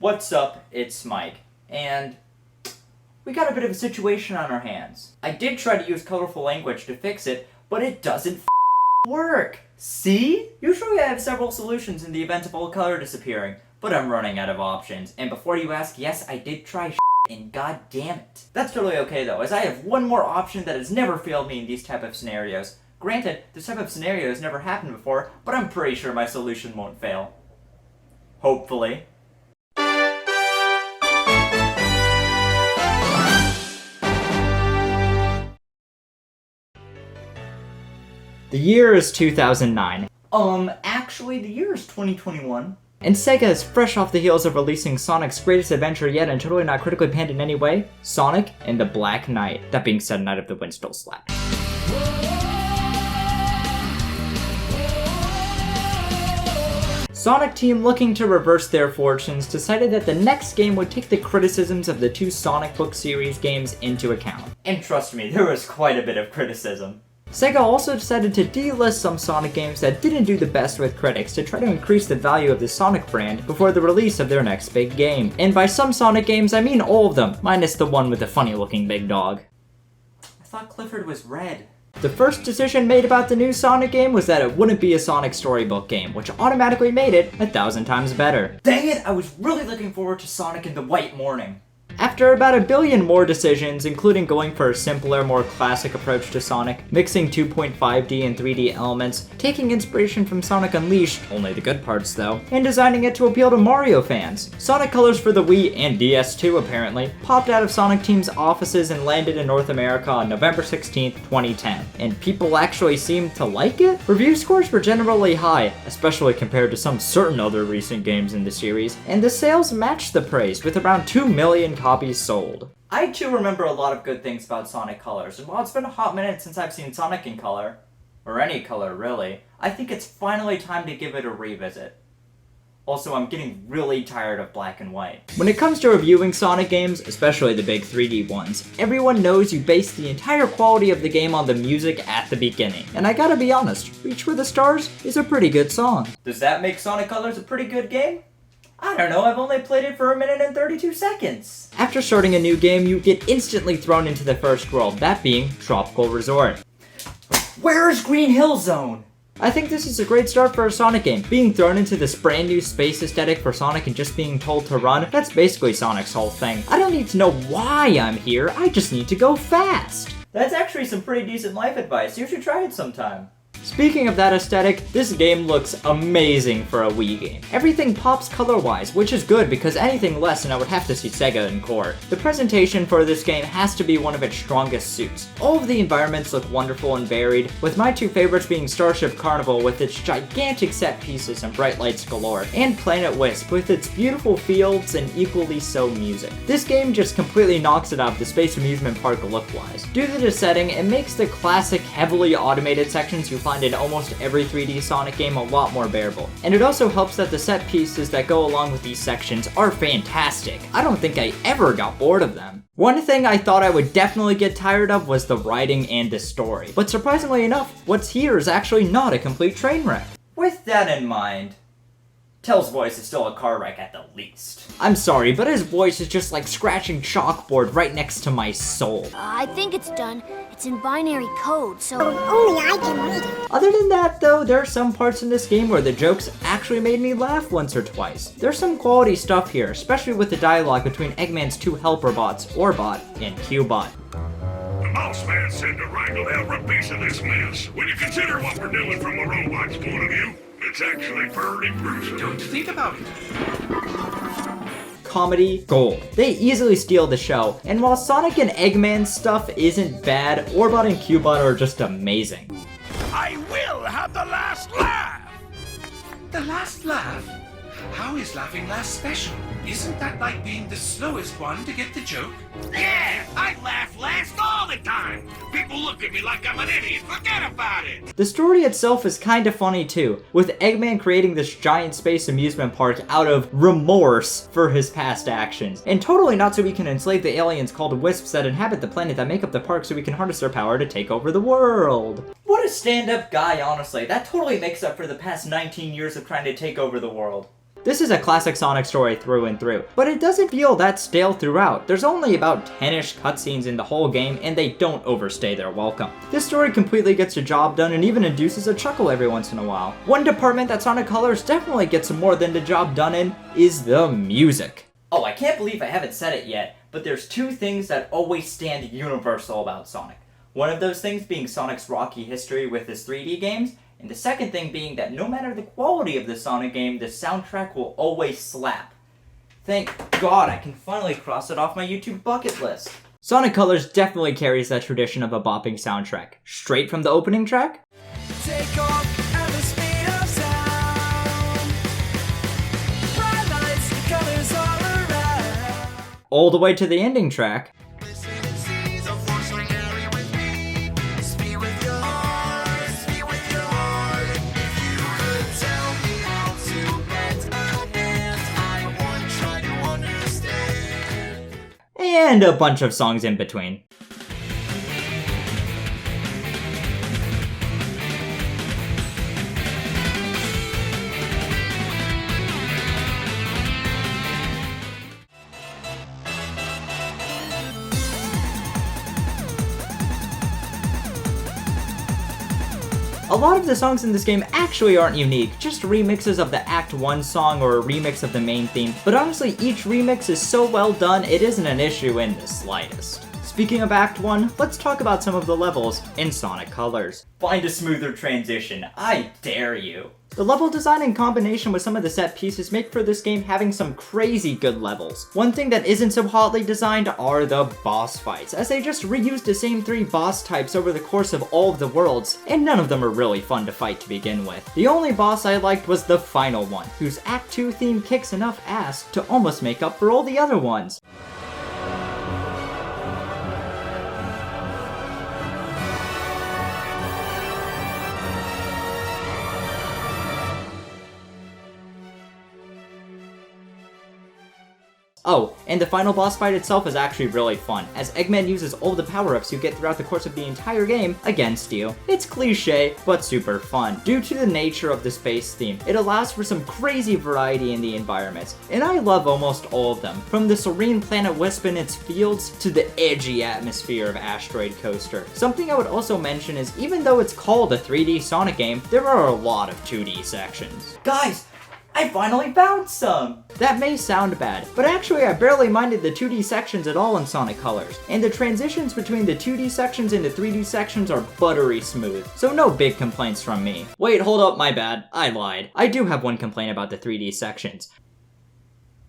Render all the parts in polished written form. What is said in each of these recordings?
What's up? It's Mike, and we got a bit of a situation on our hands. I did try to use colorful language to fix it, but it doesn't work. See? Usually I have several solutions in the event of all color disappearing, but I'm running out of options. And before you ask, yes, I did try and god damn it. That's totally okay though, as I have one more option that has never failed me in these type of scenarios. Granted, this type of scenario has never happened before, but I'm pretty sure my solution won't fail. Hopefully. The year is 2009. Actually, the year is 2021. And Sega is fresh off the heels of releasing Sonic's greatest adventure yet and totally not critically panned in any way, Sonic and the Black Knight. That being said, Knight of the Wind still slaps. Sonic Team, looking to reverse their fortunes, decided that the next game would take the criticisms of the two Sonic book series games into account. And trust me, there was quite a bit of criticism. Sega also decided to delist some Sonic games that didn't do the best with critics to try to increase the value of the Sonic brand before the release of their next big game. And by some Sonic games, I mean all of them, minus the one with the funny looking big dog. I thought Clifford was red. The first decision made about the new Sonic game was that it wouldn't be a Sonic storybook game, which automatically made it 1,000 times better. Dang it, I was really looking forward to Sonic in the White Morning. After about 1 billion more decisions, including going for a simpler, more classic approach to Sonic, mixing 2.5D and 3D elements, taking inspiration from Sonic Unleashed, only the good parts though, and designing it to appeal to Mario fans, Sonic Colors for the Wii and DS2 apparently, popped out of Sonic Team's offices and landed in North America on November 16th, 2010. And people actually seemed to like it? Review scores were generally high, especially compared to some certain other recent games in the series, and the sales matched the praise with around 2 million copies sold. I too remember a lot of good things about Sonic Colors, and while it's been a hot minute since I've seen Sonic in color, or any color really, I think it's finally time to give it a revisit. Also, I'm getting really tired of black and white. When it comes to reviewing Sonic games, especially the big 3D ones, everyone knows you base the entire quality of the game on the music at the beginning. And I gotta be honest, Reach for the Stars is a pretty good song. Does that make Sonic Colors a pretty good game? I don't know, I've only played it for 1 minute and 32 seconds. After starting a new game, you get instantly thrown into the first world, that being Tropical Resort. Where's Green Hill Zone? I think this is a great start for a Sonic game. Being thrown into this brand new space aesthetic for Sonic and just being told to run, that's basically Sonic's whole thing. I don't need to know why I'm here, I just need to go fast. That's actually some pretty decent life advice, you should try it sometime. Speaking of that aesthetic, this game looks amazing for a Wii game. Everything pops color-wise, which is good because anything less and I would have to see Sega in court. The presentation for this game has to be one of its strongest suits. All of the environments look wonderful and varied, with my two favorites being Starship Carnival with its gigantic set pieces and bright lights galore, and Planet Wisp with its beautiful fields and equally so music. This game just completely knocks it out of the Space Amusement Park look-wise. Due to the setting, it makes the classic heavily automated sections you find in almost every 3D Sonic game a lot more bearable. And it also helps that the set pieces that go along with these sections are fantastic. I don't think I ever got bored of them. One thing I thought I would definitely get tired of was the writing and the story. But surprisingly enough, what's here is actually not a complete train wreck. With that in mind, Tell's voice is still a car wreck at the least. I'm sorry, but his voice is just like scratching chalkboard right next to my soul. I think it's done. It's in binary code, so only I can read it. Other than that though, there are some parts in this game where the jokes actually made me laugh once or twice. There's some quality stuff here, especially with the dialogue between Eggman's two helper bots, Orbot and Cubot. The Mouse Man said to wrangle every piece of this mess. When you consider what we're doing from a robot's point of view, it's actually pretty gruesome. Don't think about it. Comedy gold. They easily steal the show, and while Sonic and Eggman's stuff isn't bad, Orbot and Cubot are just amazing. I will have the last laugh! The last laugh? How is laughing last special? Isn't that like being the slowest one to get the joke? Yeah, I laugh last all the time. People look at me like I'm an idiot. Forget about it. The story itself is kinda funny too, with Eggman creating this giant space amusement park out of remorse for his past actions. And totally not so we can enslave the aliens called Wisps that inhabit the planet that make up the park so we can harness their power to take over the world. What a stand-up guy, honestly. That totally makes up for the past 19 years of trying to take over the world. This is a classic Sonic story through and through, but it doesn't feel that stale throughout. There's only about 10-ish cutscenes in the whole game, and they don't overstay their welcome. This story completely gets the job done and even induces a chuckle every once in a while. One department that Sonic Colors definitely gets more than the job done in is the music. Oh, I can't believe I haven't said it yet, but there's two things that always stand universal about Sonic. One of those things being Sonic's rocky history with his 3D games, and the second thing being that no matter the quality of the Sonic game, the soundtrack will always slap. Thank God I can finally cross it off my YouTube bucket list. Sonic Colors definitely carries that tradition of a bopping soundtrack. Straight from the opening track, Take off at the speed of sound. Bright lights, the colors all around. all the way to the ending track, and a bunch of songs in between. A lot of the songs in this game actually aren't unique, just remixes of the Act 1 song or a remix of the main theme, but honestly each remix is so well done it isn't an issue in the slightest. Speaking of Act 1, let's talk about some of the levels in Sonic Colors. Find a smoother transition, I dare you. The level design in combination with some of the set pieces make for this game having some crazy good levels. One thing that isn't so hotly designed are the boss fights, as they just reused the same 3 boss types over the course of all of the worlds, and none of them are really fun to fight to begin with. The only boss I liked was the final one, whose Act 2 theme kicks enough ass to almost make up for all the other ones. Oh, and the final boss fight itself is actually really fun, as Eggman uses all the power-ups you get throughout the course of the entire game against you. It's cliche, but super fun. Due to the nature of the space theme, it allows for some crazy variety in the environments, and I love almost all of them, from the serene planet Wisp and its fields to the edgy atmosphere of Asteroid Coaster. Something I would also mention is even though it's called a 3D Sonic game, there are a lot of 2D sections. Guys! I finally found some! That may sound bad, but actually I barely minded the 2D sections at all in Sonic Colors, and the transitions between the 2D sections and the 3D sections are buttery smooth, so no big complaints from me. Wait, hold up, my bad. I lied. I do have one complaint about the 3D sections.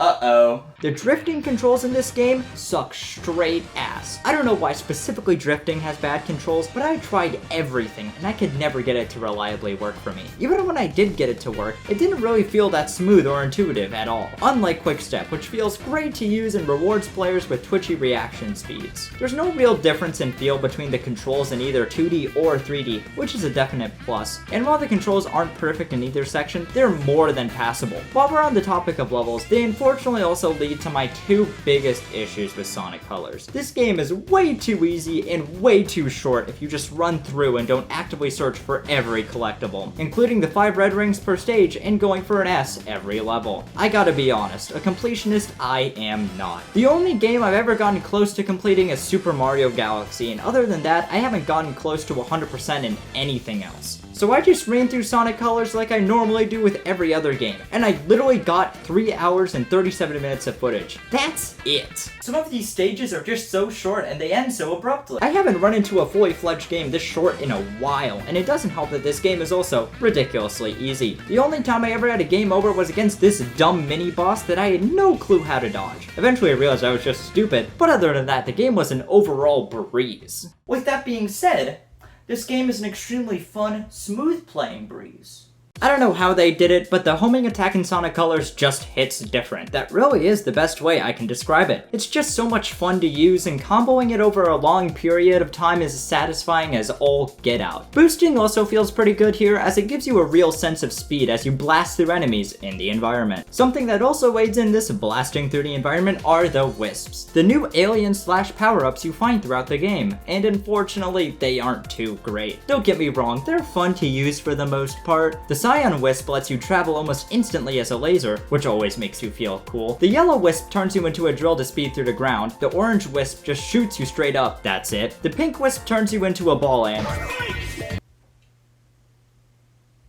Uh-oh. The drifting controls in this game suck straight ass. I don't know why specifically drifting has bad controls, but I tried everything and I could never get it to reliably work for me. Even when I did get it to work, it didn't really feel that smooth or intuitive at all. Unlike Quickstep, which feels great to use and rewards players with twitchy reaction speeds. There's no real difference in feel between the controls in either 2D or 3D, which is a definite plus. And while the controls aren't perfect in either section, they're more than passable. While we're on the topic of levels, they unfortunately also lead to my 2 biggest issues with Sonic Colors. This game is way too easy and way too short if you just run through and don't actively search for every collectible, including the 5 red rings per stage and going for an S every level. I gotta be honest, a completionist I am not. The only game I've ever gotten close to completing is Super Mario Galaxy, and other than that, I haven't gotten close to 100% in anything else. So I just ran through Sonic Colors like I normally do with every other game, and I literally got 3 hours and 37 minutes of footage. That's it. Some of these stages are just so short and they end so abruptly. I haven't run into a fully fledged game this short in a while, and it doesn't help that this game is also ridiculously easy. The only time I ever had a game over was against this dumb mini-boss that I had no clue how to dodge. Eventually I realized I was just stupid, but other than that, the game was an overall breeze. With that being said, this game is an extremely fun, smooth playing breeze. I don't know how they did it, but the homing attack in Sonic Colors just hits different. That really is the best way I can describe it. It's just so much fun to use, and comboing it over a long period of time is as satisfying as all get out. Boosting also feels pretty good here, as it gives you a real sense of speed as you blast through enemies in the environment. Something that also aids in this blasting through the environment are the Wisps, the new alien/slash power-ups you find throughout the game, and unfortunately, they aren't too great. Don't get me wrong, they're fun to use for the most part. The cyan wisp lets you travel almost instantly as a laser, which always makes you feel cool. The yellow wisp turns you into a drill to speed through the ground. The orange wisp just shoots you straight up, that's it. The pink wisp turns you into a ball ant.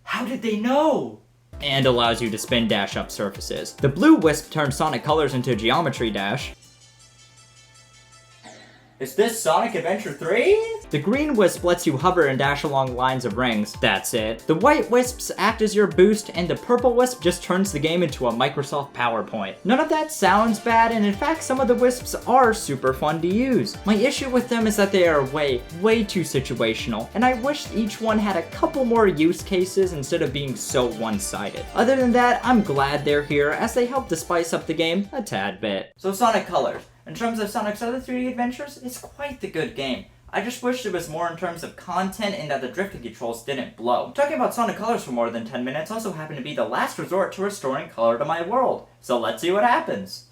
How did they know? And allows you to spin dash up surfaces. The blue wisp turns Sonic Colors into Geometry Dash. Is this Sonic Adventure 3? The green wisp lets you hover and dash along lines of rings. That's it. The white wisps act as your boost, and the purple wisp just turns the game into a Microsoft PowerPoint. None of that sounds bad, and in fact, some of the wisps are super fun to use. My issue with them is that they are way too situational, and I wish each one had a couple more use cases instead of being so one-sided. Other than that, I'm glad they're here, as they help to spice up the game a tad bit. So Sonic Colors. In terms of Sonic's other 3D adventures, it's quite the good game. I just wish there was more in terms of content and that the drifting controls didn't blow. Talking about Sonic Colors for more than 10 minutes also happened to be the last resort to restoring color to my world. So let's see what happens.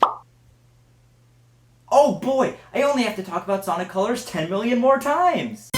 Oh boy, I only have to talk about Sonic Colors 10 million more times!